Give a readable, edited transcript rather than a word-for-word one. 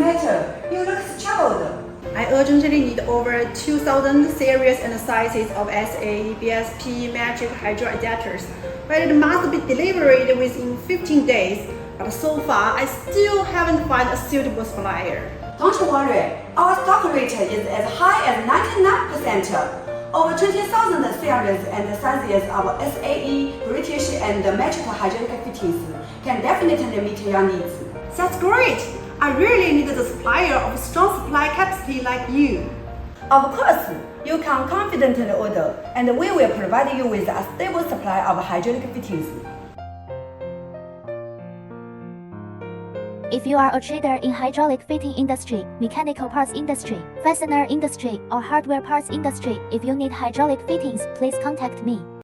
matter. You look troubled. I urgently need over 2,000 series and sizes of SAE, BSP, metric hydro adapters, but it must be delivered within 15 days. But so far, I still haven't found a suitable supplier. Don't worry, our stock rate is as high as 99%. Over 20,000 series and sizes of SAE, British and metric hydraulic fittings can definitely meet your needs. That's great! I really need the supplier of strong supply capacity like you. Of course, you can confidently order, and we will provide you with a stable supply of hydraulic fittings. If you are a trader in hydraulic fitting industry, mechanical parts industry, fastener industry, or hardware parts industry, if you need hydraulic fittings, please contact me.